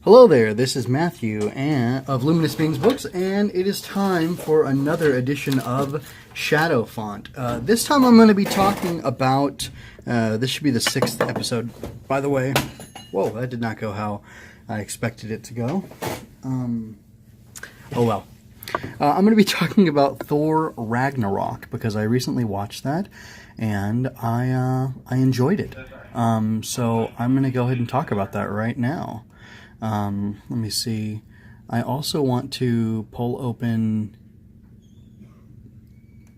Hello there, this is Matthew of Luminous Beings Books, and it is time for another edition of Shadow Font. This time I'm going to be talking about, this should be the 6th episode, by the way. Whoa, that did not go how I expected it to go. Oh well. I'm going to be talking about Thor Ragnarok, because I recently watched that, and I enjoyed it. So I'm going to go ahead and talk about that right now. Let me see. I also want to pull open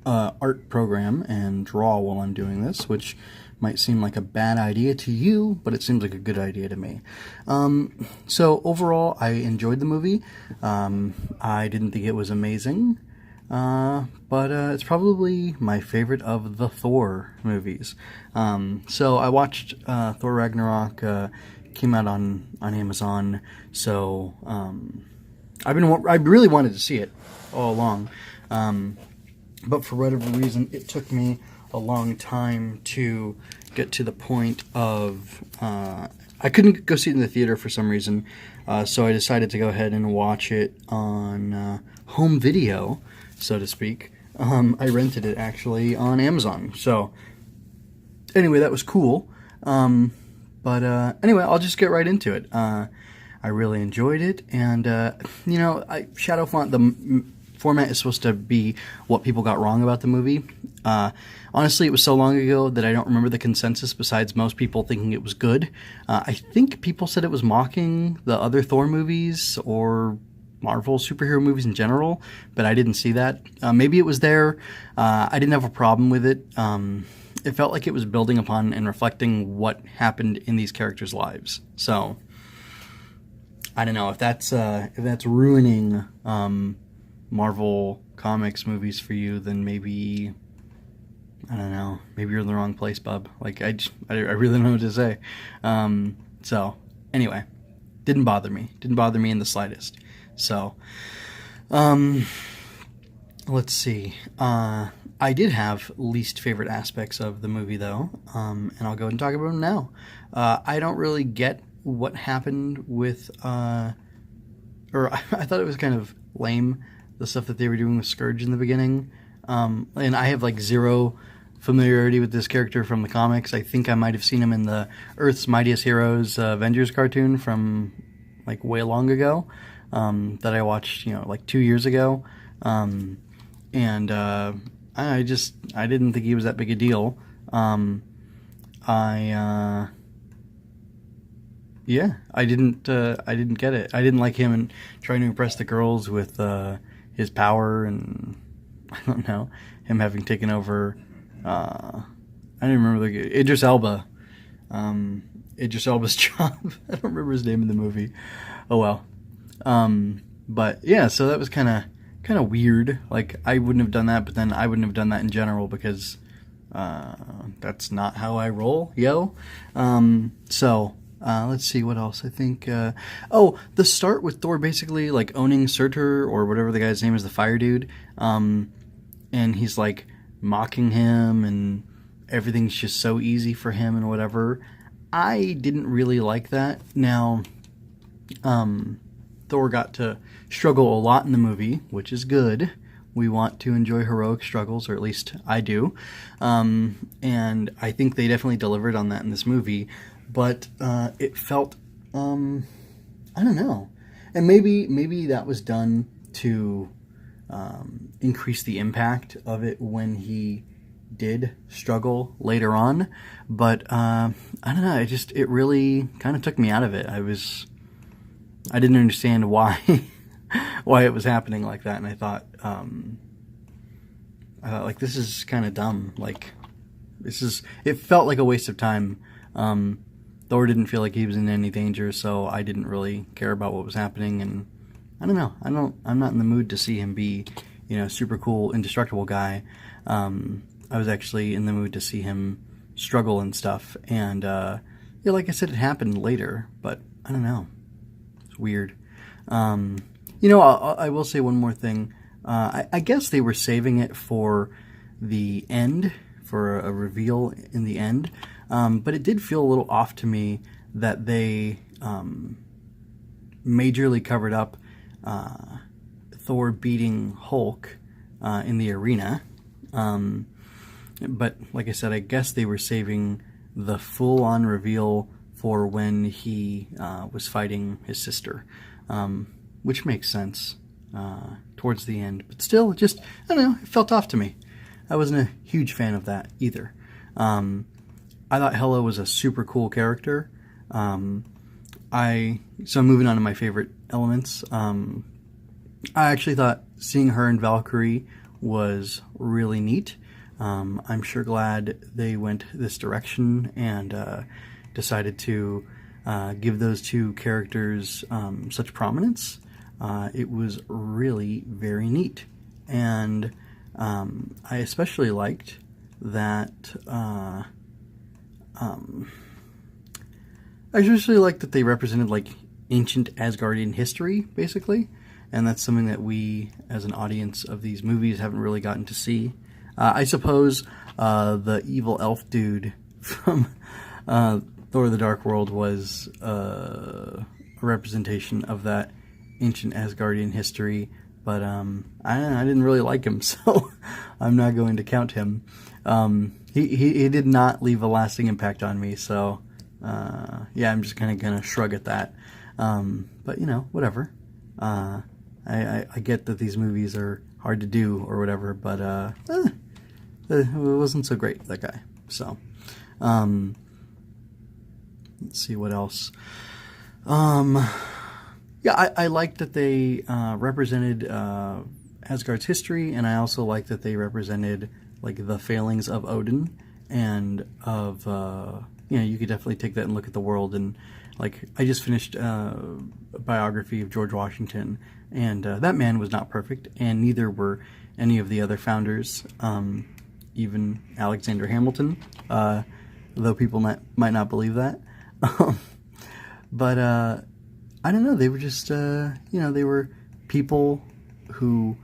art program and draw while I'm doing this, which might seem like a bad idea to you, but it seems like a good idea to me. So overall, I enjoyed the movie. I didn't think it was amazing, but it's probably my favorite of the Thor movies. So I watched Thor Ragnarok. Came out on Amazon, so I really wanted to see it all along, but for whatever reason it took me a long time to get to the point of I couldn't go see it in the theater for some reason, so I decided to go ahead and watch it on home video, so to speak. I rented it actually on Amazon, so anyway, that was cool. But anyway, I'll just get right into it. I really enjoyed it, and you know, Shadow Font, the format is supposed to be what people got wrong about the movie. Honestly, it was so long ago that I don't remember the consensus besides most people thinking it was good. I think people said it was mocking the other Thor movies or Marvel superhero movies in general, but I didn't see that. Maybe it was there. I didn't have a problem with it. It felt like it was building upon and reflecting what happened in these characters' lives. So I don't know if that's ruining Marvel comics movies for you. Then maybe, I don't know. Maybe you're in the wrong place, bub. Like I really don't know what to say. So anyway, didn't bother me. Didn't bother me in the slightest. So let's see. I did have least favorite aspects of the movie, though, and I'll go ahead and talk about them now. I don't really get what happened with, or I thought it was kind of lame, the stuff that they were doing with Scourge in the beginning. And I have, like, zero familiarity with this character from the comics. I think I might have seen him in the Earth's Mightiest Heroes Avengers cartoon from, like, way long ago, that I watched, you know, like 2 years ago. I didn't think he was that big a deal. I didn't get it. I didn't like him and trying to impress the girls with his power, and I don't know, him having taken over. I don't remember Idris Elba. Idris Elba's job. I don't remember his name in the movie. Oh well. But yeah, so that was kind of weird. Like, I wouldn't have done that, but then I wouldn't have done that in general because that's not how I roll, yo. Let's see what else. I think the start with Thor basically like owning Surtur or whatever the guy's name is, the fire dude, and he's like mocking him and everything's just so easy for him and whatever. I didn't really like that. Now Thor got to struggle a lot in the movie, which is good. We want to enjoy heroic struggles, or at least I do. And I think they definitely delivered on that in this movie. But it felt, I don't know. And maybe that was done to increase the impact of it when he did struggle later on. But I don't know. It really kind of took me out of it. I didn't understand why it was happening like that, and I thought like, this is kind of dumb. Like, it felt like a waste of time. Thor didn't feel like he was in any danger, so I didn't really care about what was happening, and I don't know. I'm not in the mood to see him be, you know, super cool, indestructible guy. I was actually in the mood to see him struggle and stuff, and yeah, like I said, it happened later, but I don't know. Weird. You know, I will say one more thing. I guess they were saving it for the end, for a reveal in the end, but it did feel a little off to me that they majorly covered up Thor beating Hulk in the arena. But like I said, I guess they were saving the full-on reveal for when he was fighting his sister, which makes sense towards the end. But still, just, I don't know, it felt off to me. I wasn't a huge fan of that either. I thought Hela was a super cool character. So I'm moving on to my favorite elements. I actually thought seeing her and Valkyrie was really neat. I'm sure glad they went this direction and decided to give those two characters such prominence. It was really very neat. And I especially liked that they represented like ancient Asgardian history, basically, and that's something that we, as an audience of these movies, haven't really gotten to see. I suppose the evil elf dude from Thor: The Dark World was a representation of that ancient Asgardian history, but I didn't really like him, so I'm not going to count him. He did not leave a lasting impact on me, so yeah, I'm just kind of gonna shrug at that. But you know, whatever. I get that these movies are hard to do or whatever, but it wasn't so great, that guy. So let's see what else. Yeah, I liked that they represented Asgard's history, and I also liked that they represented like the failings of Odin, and of you know, you could definitely take that and look at the world. And like, I just finished a biography of George Washington, and that man was not perfect, and neither were any of the other founders, even Alexander Hamilton, though people might not believe that. But I don't know, they were just, you know, they were people who,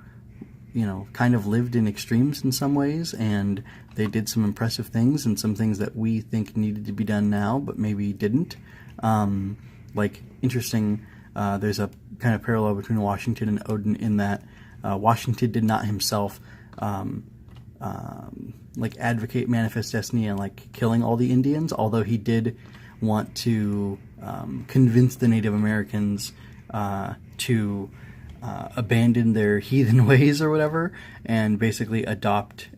you know, kind of lived in extremes in some ways, and they did some impressive things and some things that we think needed to be done now, but maybe didn't. Like, interesting, there's a kind of parallel between Washington and Odin in that Washington did not himself like advocate manifest destiny and like killing all the Indians, although he did want to convince the Native Americans to abandon their heathen ways or whatever, and basically adopt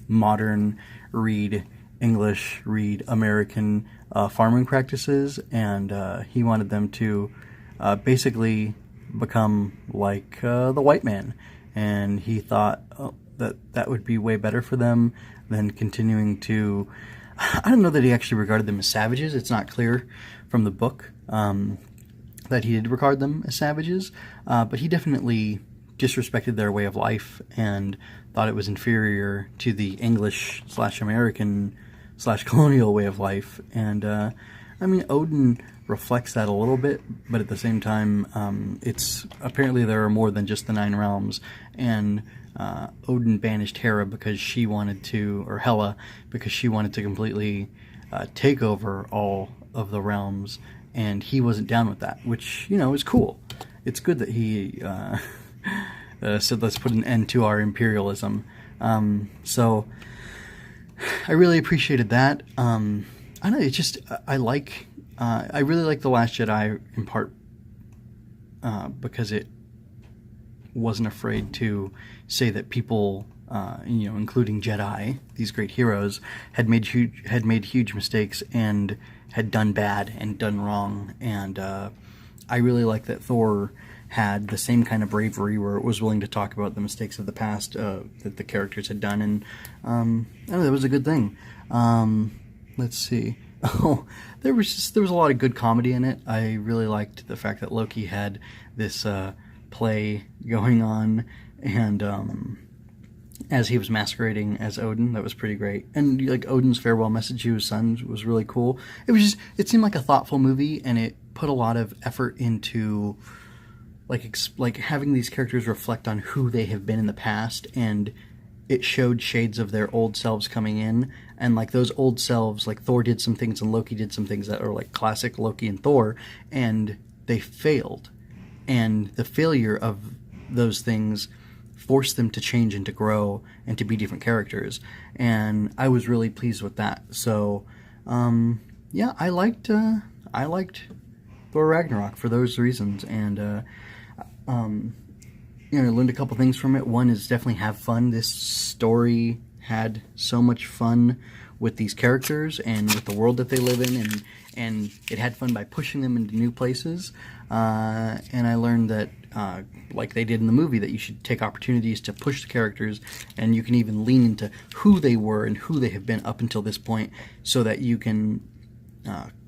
modern, read English, read American farming practices, and he wanted them to basically become like the white man, and he thought that would be way better for them than continuing to... I don't know that he actually regarded them as savages. It's not clear from the book that he did regard them as savages, but he definitely disrespected their way of life and thought it was inferior to the English/American/colonial way of life. And I mean, Odin reflects that a little bit, but at the same time, it's apparently there are more than just the 9 realms, and Odin banished Hera because she wanted to, or Hela, because she wanted to completely take over all of the realms, and he wasn't down with that, which, you know, is cool. It's good that he said, let's put an end to our imperialism. So I really appreciated that. I don't know, it's just, I really like The Last Jedi in part because it wasn't afraid to say that people, you know, including Jedi, these great heroes, had made huge mistakes and had done bad and done wrong. And I really like that Thor had the same kind of bravery where it was willing to talk about the mistakes of the past that the characters had done, and I don't know, that was a good thing. Let's see. Oh, there was a lot of good comedy in it. I really liked the fact that Loki had this play going on, and as he was masquerading as Odin, that was pretty great. And like Odin's farewell message to his son was really cool. It seemed like a thoughtful movie, and it put a lot of effort into like having these characters reflect on who they have been in the past, and it showed shades of their old selves coming in, and like those old selves, like Thor did some things and Loki did some things that are like classic Loki and Thor, and they failed, and the failure of those things forced them to change and to grow and to be different characters, and I was really pleased with that. So yeah, I liked Thor Ragnarok for those reasons, and I learned a couple things from it. One is definitely have fun. This story had so much fun with these characters and with the world that they live in, and it had fun by pushing them into new places. And I learned that, like they did in the movie, that you should take opportunities to push the characters, and you can even lean into who they were and who they have been up until this point, so that you can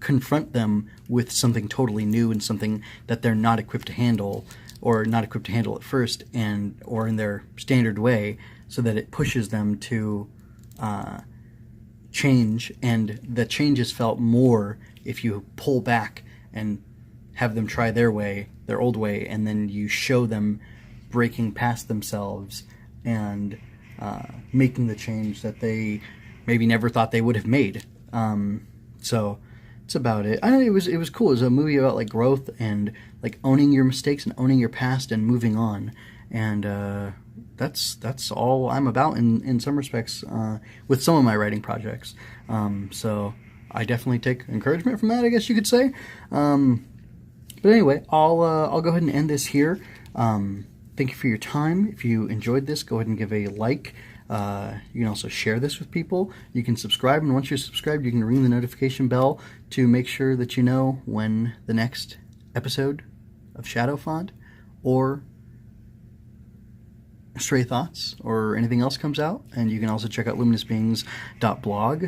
confront them with something totally new and something that they're not equipped to handle, or not equipped to handle at first, or in their standard way, so that it pushes them to change. And the change is felt more if you pull back and have them try their way, their old way, and then you show them breaking past themselves and making the change that they maybe never thought they would have made. So that's about it. I know it was cool. It was a movie about like growth and like owning your mistakes and owning your past and moving on. And that's all I'm about in some respects with some of my writing projects. So I definitely take encouragement from that, I guess you could say. But anyway, I'll go ahead and end this here. Thank you for your time. If you enjoyed this, go ahead and give a like. You can also share this with people. You can subscribe, and once you're subscribed, you can ring the notification bell to make sure that you know when the next episode of Shadow Font or Stray Thoughts or anything else comes out. And you can also check out luminousbeings.blog.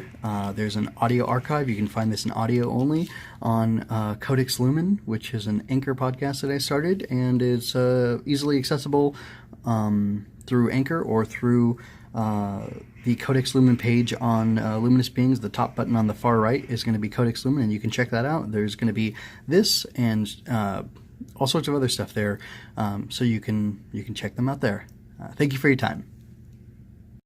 There's an audio archive. You can find this in audio only on Codex Lumen, which is an Anchor podcast that I started, and it's easily accessible through Anchor or through the Codex Lumen page on Luminous Beings. The top button on the far right is going to be Codex Lumen, and you can check that out. There's going to be this and all sorts of other stuff there, so you can check them out there. Thank you for your time.